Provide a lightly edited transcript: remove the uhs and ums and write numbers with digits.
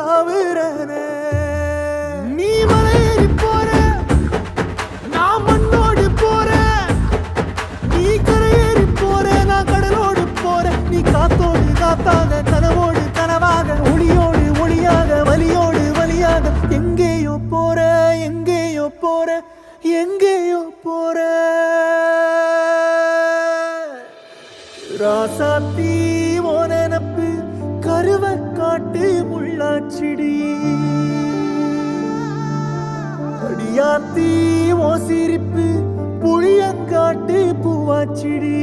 சாவுறனே நீ மலையேறி போற நான் மண்ணோடு போறேன் நீ கரையேறி போற நான் கடலோடு போறேன் நீ காத்தோடு காத்தாக கனவோடு கனவாக ஒளியோடு ஒளியாக வலியோடு வலியாக எங்கேயோ போற எங்கேயோ போற எங்கேயோ போற ராசாத்தி ஓ நினப்பு கருவ காட்டு முள்ளாச்சிடி அடியாத்தி ஓ சிரிப்பு புளியங்காட்டு பூவாச்சிடி